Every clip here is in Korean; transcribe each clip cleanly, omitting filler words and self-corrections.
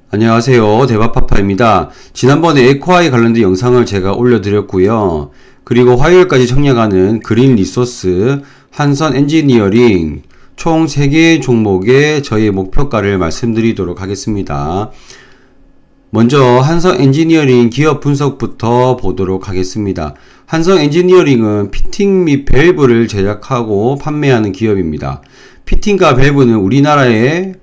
안녕하세요. 대박파파입니다. 지난번에 에코아이 관련된 영상을 제가 올려드렸고요. 그리고 화요일까지 청약하는 그린 리소스, 한선 엔지니어링 총 3개의 종목의 저희 목표가를 말씀드리도록 하겠습니다. 먼저 한선 엔지니어링 기업 분석부터 보도록 하겠습니다. 한선 엔지니어링은 피팅 및 밸브를 제작하고 판매하는 기업입니다. 피팅과 밸브는 우리나라에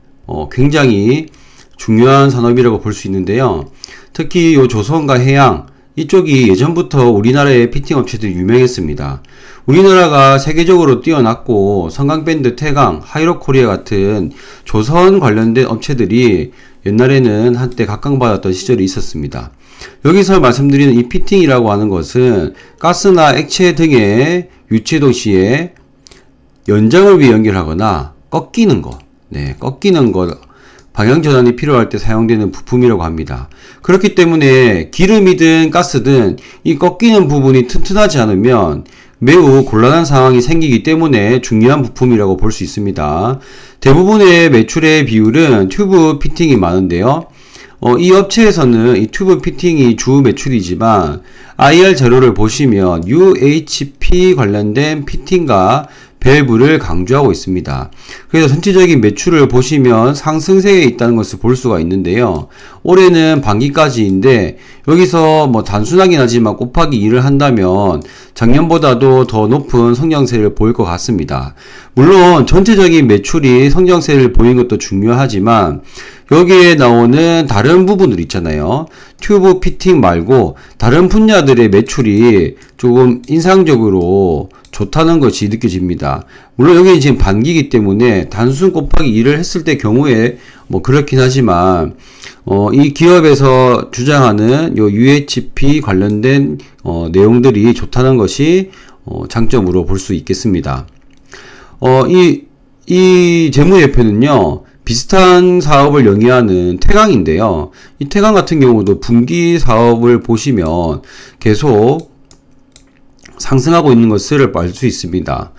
굉장히 중요한 산업이라고 볼 수 있는데요. 특히 요 조선과 해양 이쪽이 예전부터 우리나라의 피팅 업체들이 유명했습니다. 우리나라가 세계적으로 뛰어났고 성강밴드, 태강, 하이로코리아 같은 조선 관련된 업체들이 옛날에는 한때 각광받았던 시절이 있었습니다. 여기서 말씀드리는 이 피팅이라고 하는 것은 가스나 액체 등의 유체도 시에 연장을 위해 연결하거나 꺾이는 거, 꺾이는 거, 방향전환이 필요할 때 사용되는 부품이라고 합니다. 그렇기 때문에 기름이든 가스든 이 꺾이는 부분이 튼튼하지 않으면 매우 곤란한 상황이 생기기 때문에 중요한 부품이라고 볼 수 있습니다. 대부분의 매출의 비율은 튜브 피팅이 많은데요. 이 업체에서는 이 튜브 피팅이 주 매출이지만 IR 자료를 보시면 UHP 관련된 피팅과 밸브를 강조하고 있습니다. 그래서 전체적인 매출을 보시면 상승세에 있다는 것을 볼 수가 있는데요. 올해는 반기까지인데 여기서 단순하긴 하지만 곱하기 2를 한다면 작년보다도 더 높은 성장세를 보일 것 같습니다. 물론 전체적인 매출이 성장세를 보이는 것도 중요하지만 여기에 나오는 다른 부분들 있잖아요. 튜브 피팅 말고 다른 분야들의 매출이 조금 인상적으로 좋다는 것이 느껴집니다. 물론 여기는 지금 반기이기 때문에 단순 곱하기 2를 했을 때 경우에 그렇긴 하지만 이 기업에서 주장하는 요 UHP 관련된 내용들이 좋다는 것이 장점으로 볼 수 있겠습니다. 이 재무제표는요. 비슷한 사업을 영위하는 태강인데요. 이 태강 같은 경우도 분기 사업을 보시면 계속 상승하고 있는 것을 알 수 있습니다.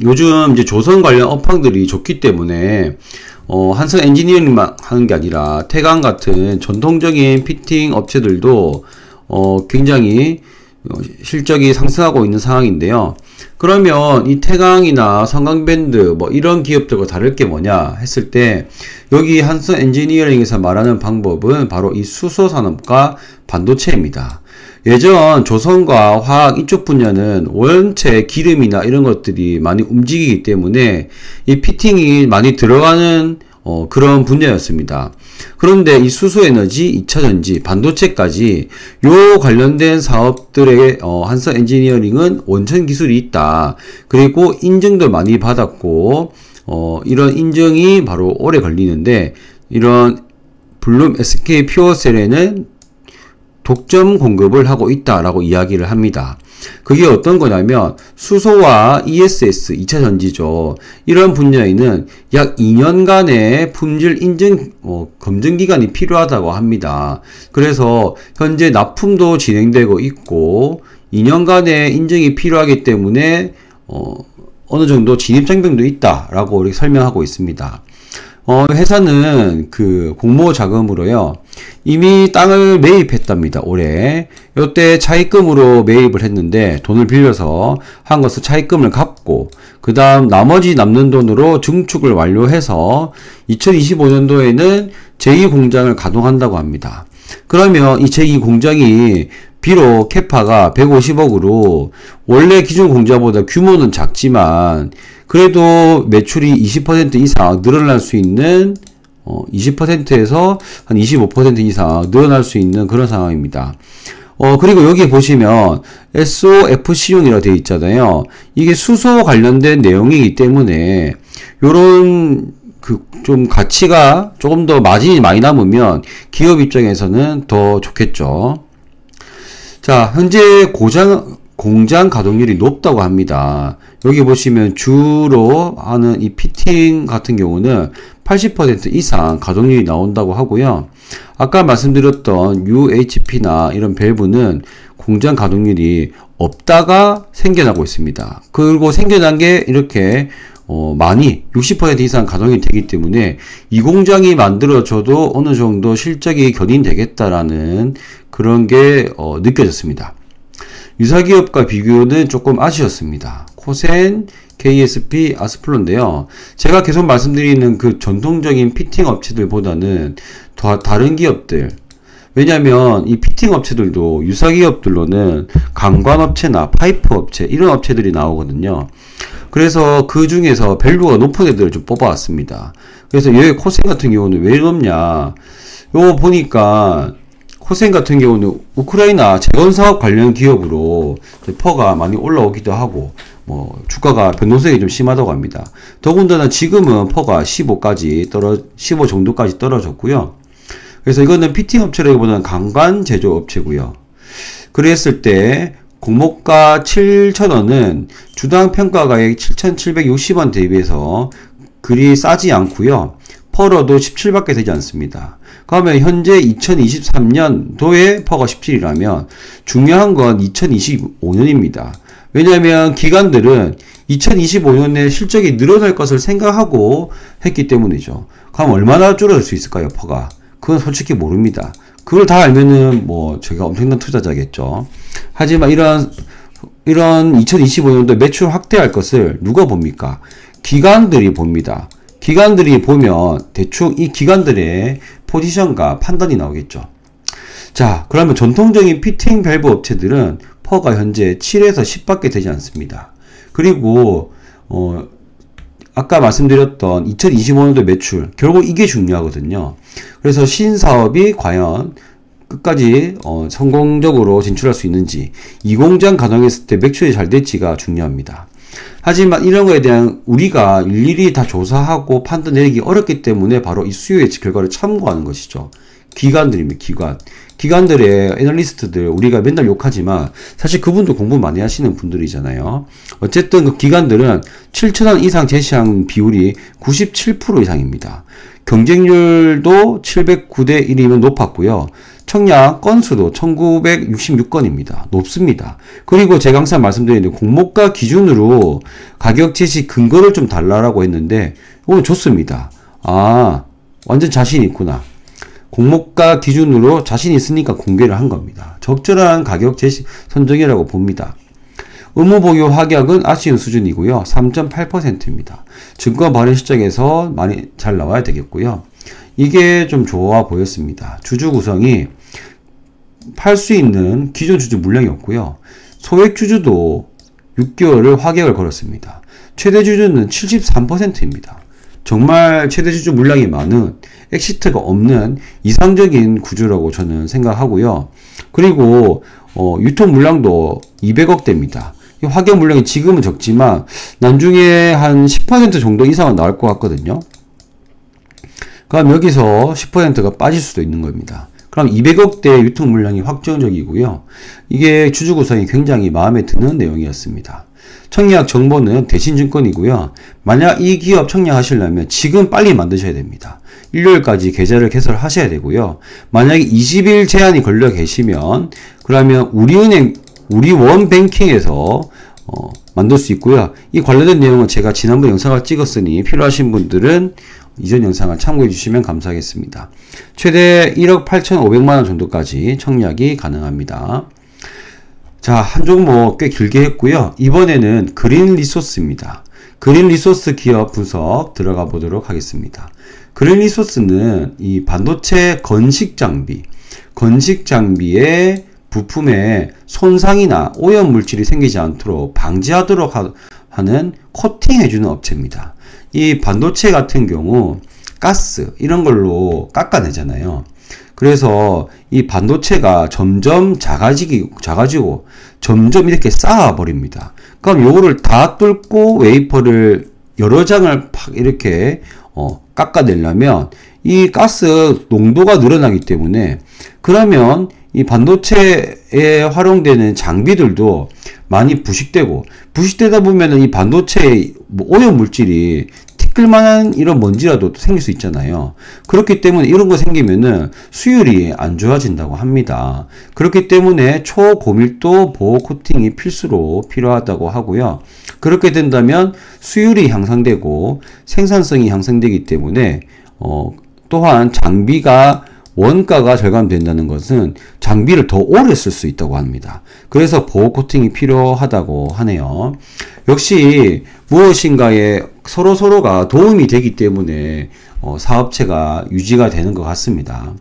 요즘 이제 조선 관련 업황들이 좋기 때문에 한선 엔지니어링만 하는 게 아니라 태강 같은 전통적인 피팅 업체들도 굉장히 실적이 상승하고 있는 상황인데요. 그러면 이 태강이나 성강밴드 이런 기업들과 다를 게 뭐냐 했을 때 여기 한선 엔지니어링에서 말하는 방법은 바로 이 수소 산업과 반도체입니다. 예전 조선과 화학 이쪽 분야는 원체 기름이나 이런 것들이 많이 움직이기 때문에 이 피팅이 많이 들어가는 그런 분야였습니다. 그런데 이 수소에너지, 2차전지, 반도체까지 요 관련된 사업들의 한선 엔지니어링은 원천 기술이 있다. 그리고 인증도 많이 받았고 이런 인증이 바로 오래 걸리는데 이런 블룸 SK 퓨어셀에는 독점 공급을 하고 있다라고 이야기를 합니다. 그게 어떤 거냐면 수소와 ESS, 2차전지죠. 이런 분야에는 약 2년간의 품질 인증 검증 기간이 필요하다고 합니다. 그래서 현재 납품도 진행되고 있고 2년간의 인증이 필요하기 때문에 어느 정도 진입장벽도 있다라고 이렇게 설명하고 있습니다. 회사는 그 공모 자금으로요, 이미 땅을 매입했답니다, 올해. 요때 차입금으로 매입을 했는데, 돈을 빌려서 한 것을 차입금을 갚고, 그 다음 나머지 남는 돈으로 증축을 완료해서 2025년도에는 제2공장을 가동한다고 합니다. 그러면 이 제2공장이 비록 캐파가 150억으로 원래 기존 공장보다 규모는 작지만 그래도 매출이 20% 이상 늘어날 수 있는 20%에서 한 25% 이상 늘어날 수 있는 그런 상황입니다. 그리고 여기 보시면 SOFC용이라고 되어 있잖아요. 이게 수소 관련된 내용이기 때문에 요런 좀 가치가 조금 더 마진이 많이 남으면 기업 입장에서는 더 좋겠죠. 자, 현재 공장 가동률이 높다고 합니다. 여기 보시면 주로 하는 이 피팅 같은 경우는 80% 이상 가동률이 나온다고 하고요. 아까 말씀드렸던 UHP나 이런 밸브는 공장 가동률이 없다가 생겨나고 있습니다. 그리고 생겨난 게 이렇게 많이 60% 이상 가동이 되기 때문에 이 공장이 만들어져도 어느 정도 실적이 견인되겠다라는 그런 게 느껴졌습니다. 유사기업과 비교는 조금 아쉬웠습니다. 코센, KSP, 아스플로인데요. 제가 계속 말씀드리는 그 전통적인 피팅 업체들보다는 더 다른 기업들, 왜냐하면 이 피팅 업체들도 유사기업들로는 강관업체나 파이프 업체 이런 업체들이 나오거든요. 그래서 그 중에서 밸류가 높은 애들을 좀 뽑아왔습니다. 그래서 여기 코센 같은 경우는 왜 이러냐, 요거 보니까 코센 같은 경우는 우크라이나 재건사업 관련 기업으로 퍼가 많이 올라오기도 하고 주가가 변동성이 좀 심하다고 합니다. 더군다나 지금은 퍼가 15 정도까지 떨어졌고요. 그래서 이거는 피팅 업체라기보다는 강관 제조 업체고요. 그랬을 때 공모가 7,000원은 주당 평가가액 7,760원 대비해서 그리 싸지 않고요. 퍼러도 17밖에 되지 않습니다. 그러면 현재 2023년도에 퍼가 17이라면 중요한 건 2025년입니다. 왜냐하면 기관들은 2025년에 실적이 늘어날 것을 생각하고 했기 때문이죠. 그럼 얼마나 줄어들 수 있을까요, 퍼가? 그건 솔직히 모릅니다. 그걸 다 알면은 저희가 엄청난 투자자겠죠. 하지만 이런 2025년도 매출 확대할 것을 누가 봅니까? 기관들이 봅니다. 기관들이 보면 대충 이 기관들의 포지션과 판단이 나오겠죠. 자, 그러면 전통적인 피팅 밸브 업체들은 퍼가 현재 7에서 10밖에 되지 않습니다. 그리고 아까 말씀드렸던 2025년도 매출, 결국 이게 중요하거든요. 그래서 신사업이 과연 끝까지 성공적으로 진출할 수 있는지, 이 공장 가동했을 때 매출이 잘 될지가 중요합니다. 하지만 이런 거에 대한 우리가 일일이 다 조사하고 판단 내리기 어렵기 때문에 바로 이 수요 예측 결과를 참고하는 것이죠. 기관들입니다. 기관들의 애널리스트들, 우리가 맨날 욕하지만 사실 그분도 공부 많이 하시는 분들이잖아요. 어쨌든 그 기관들은 7,000원 이상 제시한 비율이 97% 이상입니다. 경쟁률도 709대 1이면 높았고요. 청약 건수도 1966건입니다. 높습니다. 그리고 제가 항상 말씀드리는데 공모가 기준으로 가격 제시 근거를 좀 달라라고 했는데 오늘 좋습니다. 아, 완전 자신 있구나. 공모가 기준으로 자신 있으니까 공개를 한 겁니다. 적절한 가격 제시 선정이라고 봅니다. 의무 보유 확약은 아쉬운 수준이고요. 3.8%입니다. 증권 발행 시장에서 많이 잘 나와야 되겠고요. 이게 좀 좋아 보였습니다. 주주 구성이 팔 수 있는 기존 주주 물량이 없고요. 소액 주주도 6개월을 확약을 걸었습니다. 최대 주주는 73%입니다. 정말 최대 주주 물량이 많은, 엑시트가 없는 이상적인 구조라고 저는 생각하고요. 그리고 유통 물량도 200억대입니다. 확약 물량이 지금은 적지만 나중에 한 10% 정도 이상은 나올 것 같거든요. 그럼 여기서 10%가 빠질 수도 있는 겁니다. 그럼 200억대 유통 물량이 확정적이고요. 이게 주주 구성이 굉장히 마음에 드는 내용이었습니다. 청약 정보는 대신증권이고요. 만약 이 기업 청약하시려면 지금 빨리 만드셔야 됩니다. 일요일까지 계좌를 개설하셔야 되고요. 만약에 20일 제한이 걸려 계시면 그러면 우리은행, 우리원뱅킹에서 만들 수 있고요. 이 관련된 내용은 제가 지난번 영상을 찍었으니 필요하신 분들은 이전 영상을 참고해 주시면 감사하겠습니다. 최대 1억 8,500만원 정도까지 청약이 가능합니다. 자, 한 종목 꽤 길게 했고요. 이번에는 그린 리소스입니다. 그린 리소스 기업 분석 들어가 보도록 하겠습니다. 그린 리소스는 이 반도체 건식 장비의 부품에 손상이나 오염 물질이 생기지 않도록 방지하도록 하는 코팅해주는 업체입니다. 이 반도체 같은 경우 가스 이런 걸로 깎아내잖아요. 그래서 이 반도체가 점점 작아지고 점점 이렇게 쌓아버립니다. 그럼 요거를 다 뚫고 웨이퍼를 여러 장을 팍 이렇게 깎아내려면 이 가스 농도가 늘어나기 때문에, 그러면 이 반도체에 활용되는 장비들도 많이 부식되다 보면은 이 반도체의 오염 물질이 티끌만한 이런 먼지라도 생길 수 있잖아요. 그렇기 때문에 이런 거 생기면은 수율이 안 좋아진다고 합니다. 그렇기 때문에 초고밀도 보호 코팅이 필수로 필요하다고 하고요. 그렇게 된다면 수율이 향상되고 생산성이 향상되기 때문에 또한 장비가 원가가 절감된다는 것은 장비를 더 오래 쓸 수 있다고 합니다. 그래서 보호 코팅이 필요하다고 하네요. 역시 무엇인가에 서로가 도움이 되기 때문에 사업체가 유지가 되는 것 같습니다.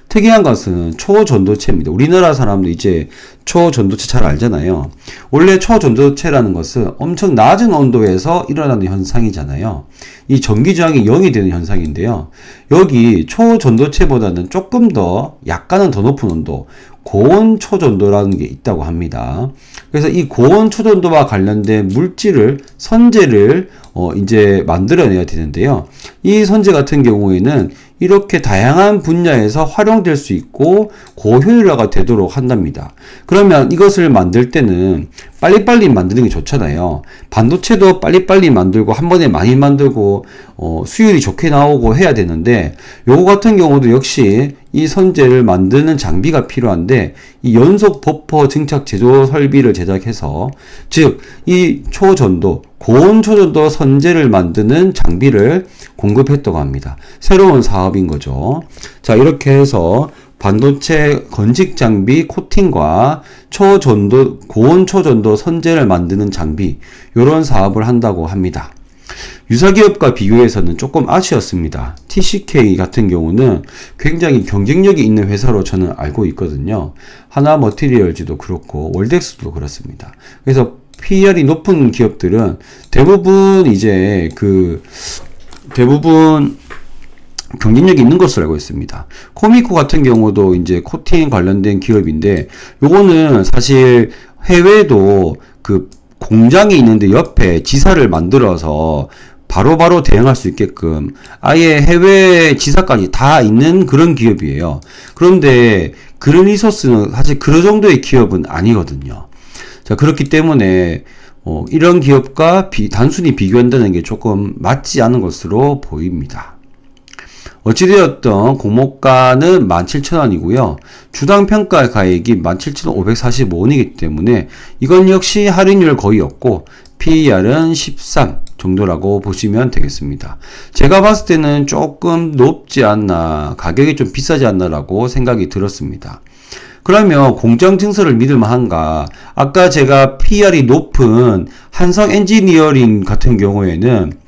특이한 것은 초전도체입니다. 우리나라 사람도 이제 초전도체 잘 알잖아요. 원래 초전도체라는 것은 엄청 낮은 온도에서 일어나는 현상이잖아요. 이 전기 저항이 0이 되는 현상인데요. 여기 초전도체보다는 조금 더 약간은 더 높은 온도, 고온 초전도라는 게 있다고 합니다. 그래서 이 고온 초전도와 관련된 물질을, 선재를 이제 만들어내야 되는데요. 이 선재 같은 경우에는 이렇게 다양한 분야에서 활용될 수 있고 고효율화가 되도록 한답니다. 그러면 이것을 만들 때는 빨리빨리 만드는 게 좋잖아요. 반도체도 빨리빨리 만들고 한 번에 많이 만들고 수율이 좋게 나오고 해야 되는데, 요거 같은 경우도 역시 이 선재를 만드는 장비가 필요한데, 이 연속 버퍼 증착 제조 설비를 제작해서, 즉 이 초전도, 고온 초전도 선재를 만드는 장비를 공급했다고 합니다. 새로운 사업인 거죠. 자, 이렇게 해서 반도체 건식 장비 코팅과 초전도, 고온 초전도 선재를 만드는 장비, 이런 사업을 한다고 합니다. 유사기업과 비교해서는 조금 아쉬웠습니다. TCK 같은 경우는 굉장히 경쟁력이 있는 회사로 저는 알고 있거든요. 하나머티리얼즈도 그렇고 월덱스도 그렇습니다. 그래서 PER이 높은 기업들은 대부분 이제 대부분 경쟁력이 있는 것으로 알고 있습니다. 코미코 같은 경우도 이제 코팅 관련된 기업인데, 요거는 사실 해외도 공장이 있는데 옆에 지사를 만들어서 바로바로 대응할 수 있게끔 아예 해외 지사까지 다 있는 그런 기업이에요. 그런데 그린리소스는 사실 그 정도의 기업은 아니거든요. 자, 그렇기 때문에 이런 기업과 단순히 비교한다는 게 조금 맞지 않은 것으로 보입니다. 어찌되었던 공모가는 17,000원이고요. 주당 평가 가액이 17,545원이기 때문에 이건 역시 할인율 거의 없고 PER은 13 정도라고 보시면 되겠습니다. 제가 봤을 때는 조금 높지 않나, 가격이 좀 비싸지 않나 라고 생각이 들었습니다. 그러면 공장 증설을 믿을 만한가? 아까 제가 PER이 높은 한성 엔지니어링 같은 경우에는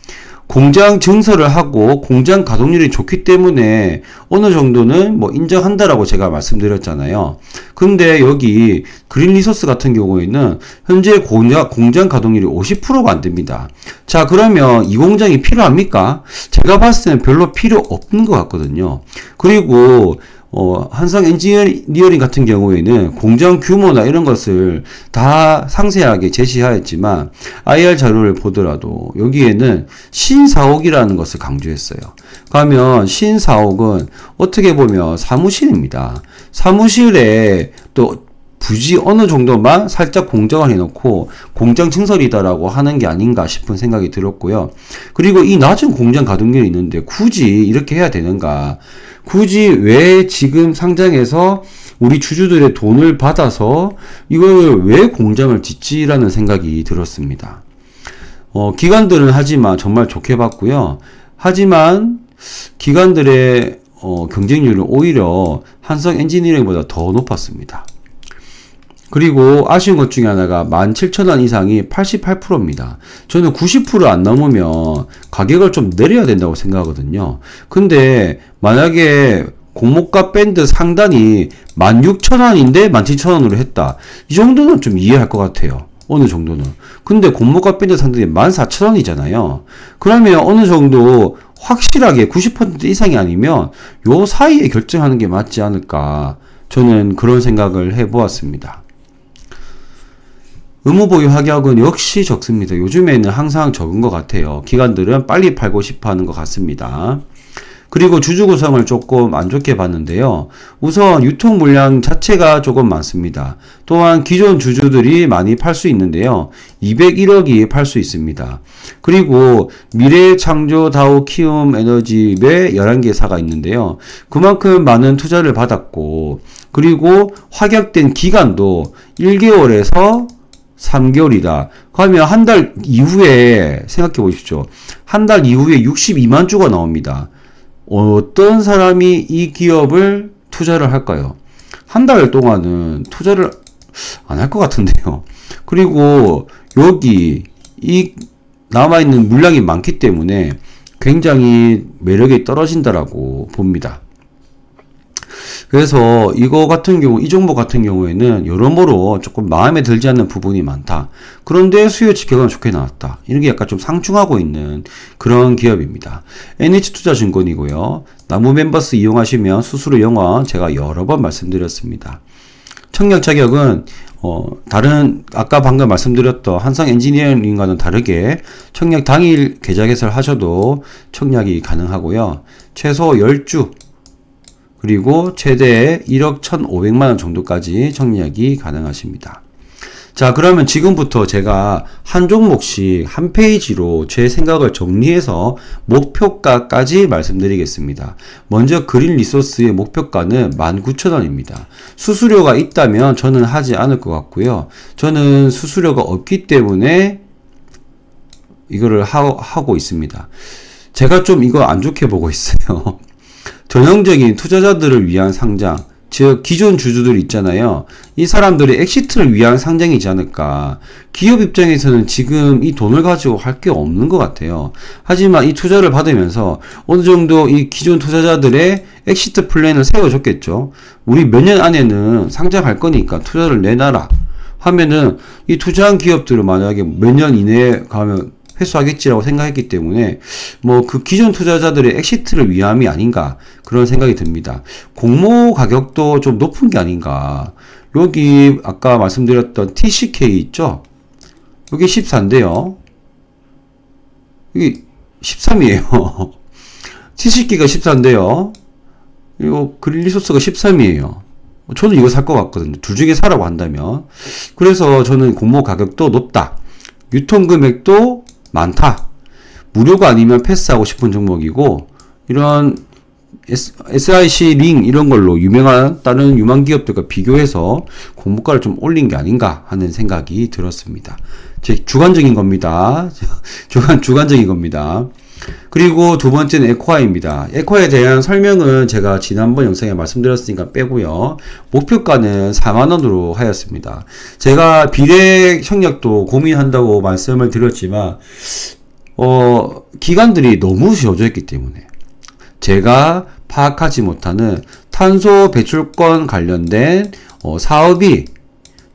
공장 증설을 하고 공장 가동률이 좋기 때문에 어느 정도는 뭐 인정한다라고 제가 말씀드렸잖아요. 근데 여기 그린리소스 같은 경우에는 현재 공장 가동률이 50%가 안 됩니다. 자, 그러면 이 공장이 필요합니까? 제가 봤을 때는 별로 필요 없는 것 같거든요. 그리고 한성 엔지니어링 같은 경우에는 공장 규모나 이런 것을 다 상세하게 제시하였지만 IR 자료를 보더라도 여기에는 신사옥이라는 것을 강조했어요. 그러면 신사옥은 어떻게 보면 사무실입니다. 사무실에 또 굳이 어느 정도만 살짝 공정을 해놓고 공장 증설이다라고 하는 게 아닌가 싶은 생각이 들었고요. 그리고 이 낮은 공장 가동률이 있는데 굳이 이렇게 해야 되는가? 굳이 왜 지금 상장해서 우리 주주들의 돈을 받아서 이걸 왜 공장을 짓지라는 생각이 들었습니다. 기관들은 하지만 정말 좋게 봤고요. 하지만 기관들의 경쟁률은 오히려 한성 엔지니어링보다 더 높았습니다. 그리고 아쉬운 것 중에 하나가 17,000원 이상이 88%입니다. 저는 90% 안 넘으면 가격을 좀 내려야 된다고 생각하거든요. 근데 만약에 공모가 밴드 상단이 16,000원인데 17,000원으로 했다. 이 정도는 좀 이해할 것 같아요. 어느 정도는. 근데 공모가 밴드 상단이 14,000원이잖아요. 그러면 어느 정도 확실하게 90% 이상이 아니면 요 사이에 결정하는 게 맞지 않을까. 저는 그런 생각을 해보았습니다. 의무보유 하격은 역시 적습니다. 요즘에는 항상 적은 것 같아요. 기관들은 빨리 팔고 싶어 하는 것 같습니다. 그리고 주주 구성을 조금 안 좋게 봤는데요. 우선 유통 물량 자체가 조금 많습니다. 또한 기존 주주들이 많이 팔 수 있는데요. 201억이 팔 수 있습니다. 그리고 미래창조, 다우, 키움 에너지의 11개사가 있는데요. 그만큼 많은 투자를 받았고, 그리고 확약된 기간도 1개월에서 3개월이다. 그러면 한 달 이후에 생각해 보십시오. 한 달 이후에 62만 주가 나옵니다. 어떤 사람이 이 기업을 투자를 할까요? 한 달 동안은 투자를 안 할 것 같은데요. 그리고 여기 이 남아있는 물량이 많기 때문에 굉장히 매력이 떨어진다라고 봅니다. 그래서 이거 같은 경우, 이 종목 같은 경우에는 여러모로 조금 마음에 들지 않는 부분이 많다. 그런데 수요치 결과는 좋게 나왔다. 이런 게 약간 좀 상충하고 있는 그런 기업입니다. NH투자증권이고요. 나무 멤버스 이용하시면 수수료 영화 제가 여러 번 말씀드렸습니다. 청약 자격은 다른 아까 방금 말씀드렸던 한성 엔지니어링과는 다르게 청약 당일 계좌 개설 하셔도 청약이 가능하고요. 최소 10주 그리고 최대 1억 1,500만원 정도까지 청약이 가능하십니다. 자, 그러면 지금부터 제가 한 종목씩 한 페이지로 제 생각을 정리해서 목표가까지 말씀드리겠습니다. 먼저 그린 리소스의 목표가는 19,000원입니다. 수수료가 있다면 저는 하지 않을 것 같고요. 저는 수수료가 없기 때문에 이거를 하고 있습니다. 제가 좀 이거 안 좋게 보고 있어요. 전형적인 투자자들을 위한 상장, 즉 기존 주주들 있잖아요. 이 사람들이 엑시트를 위한 상장이지 않을까. 기업 입장에서는 지금 이 돈을 가지고 할 게 없는 것 같아요. 하지만 이 투자를 받으면서 어느 정도 이 기존 투자자들의 엑시트 플랜을 세워줬겠죠. 우리 몇 년 안에는 상장할 거니까 투자를 내놔라 하면은 이 투자한 기업들을 만약에 몇 년 이내에 가면 회수하겠지라고 생각했기 때문에 뭐 그 기존 투자자들의 엑시트를 위함이 아닌가 그런 생각이 듭니다. 공모 가격도 좀 높은 게 아닌가. 여기 아까 말씀드렸던 TCK 있죠? 여기 14인데요. 여기 13이에요. TCK가 14인데요. 이거 그린리소스가 13이에요. 저는 이거 살 것 같거든요. 둘 중에 사라고 한다면. 그래서 저는 공모 가격도 높다. 유통금액도 많다. 무료가 아니면 패스하고 싶은 종목이고, 이런 SIC 링 이런 걸로 유명한 다른 유망 기업들과 비교해서 공모가를 좀 올린 게 아닌가 하는 생각이 들었습니다. 제 주관적인 겁니다. 주관적인 겁니다. 그리고 두 번째는 에코아입니다. 에코아에 대한 설명은 제가 지난번 영상에 말씀드렸으니까 빼고요. 목표가는 4만원으로 하였습니다. 제가 비례 청약도 고민한다고 말씀을 드렸지만 기관들이 너무 지어져 있기 때문에 제가 파악하지 못하는 탄소 배출권 관련된 사업이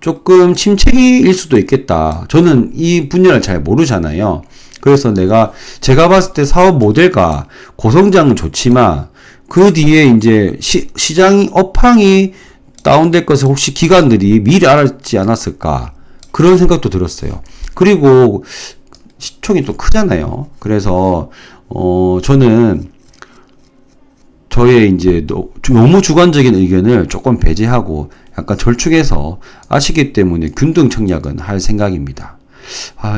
조금 침체기일 수도 있겠다. 저는 이 분야를 잘 모르잖아요. 그래서 제가 봤을 때 사업 모델과 고성장은 좋지만 그 뒤에 이제 시장이 업황이 다운될 것을 혹시 기관들이 미리 알았지 않았을까 그런 생각도 들었어요. 그리고 시총이 또 크잖아요. 그래서 저는 저의 이제 너무 주관적인 의견을 조금 배제하고 약간 절충해서 아시기 때문에 균등 청약은 할 생각입니다.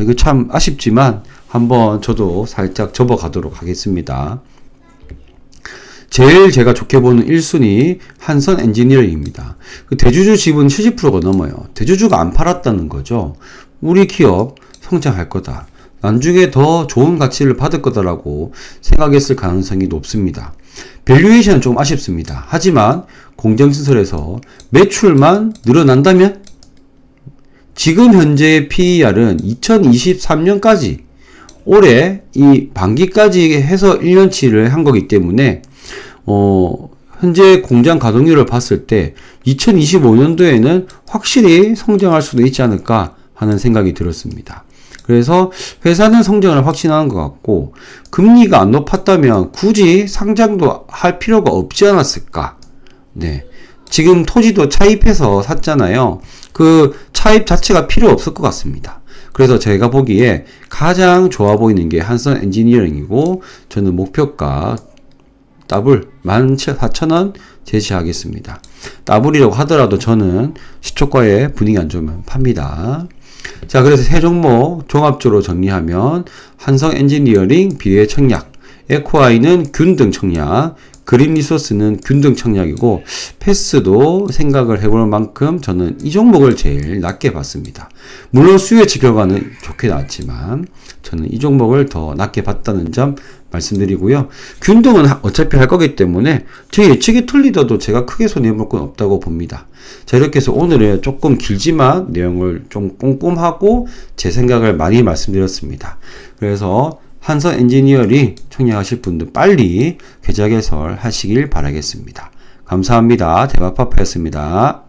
이거 참 아쉽지만 한번 저도 살짝 접어가도록 하겠습니다. 제일 제가 좋게 보는 1순위 한선 엔지니어링입니다. 그 대주주 지분 70%가 넘어요. 대주주가 안 팔았다는 거죠. 우리 기업 성장할 거다. 나중에 더 좋은 가치를 받을 거다라고 생각했을 가능성이 높습니다. 밸류에이션은 좀 아쉽습니다. 하지만 공정시설에서 매출만 늘어난다면 지금 현재의 PER은 2023년까지 올해 이 반기까지 해서 1년치를 한 거기 때문에 현재 공장 가동률을 봤을 때 2025년도에는 확실히 성장할 수도 있지 않을까 하는 생각이 들었습니다. 그래서 회사는 성장을 확신하는 것 같고 금리가 안 높았다면 굳이 상장도 할 필요가 없지 않았을까. 네. 지금 토지도 차입해서 샀잖아요. 그 차입 자체가 필요 없을 것 같습니다. 그래서 제가 보기에 가장 좋아 보이는 게 한선 엔지니어링이고 저는 목표가 더블 14,000원 제시하겠습니다. 더블이라고 하더라도 저는 시초가에 분위기 안 좋으면 팝니다. 자, 그래서 세 종목 종합적으로 정리하면 한성 엔지니어링 비례 청약, 에코아이는 균등 청약, 그린 리소스는 균등 청약이고 패스도 생각을 해볼 만큼 저는 이 종목을 제일 낮게 봤습니다. 물론 수요예측 결과는 좋게 나왔지만 저는 이 종목을 더 낮게 봤다는 점 말씀드리고요. 균등은 어차피 할 거기 때문에 제 예측이 틀리더라도 제가 크게 손해볼 건 없다고 봅니다. 자, 이렇게 해서 오늘은 조금 길지만 내용을 좀 꼼꼼하고 제 생각을 많이 말씀드렸습니다. 그래서 한성 엔지니어링 청약하실 분들 빨리 계좌 개설 하시길 바라겠습니다. 감사합니다. 대박파파였습니다.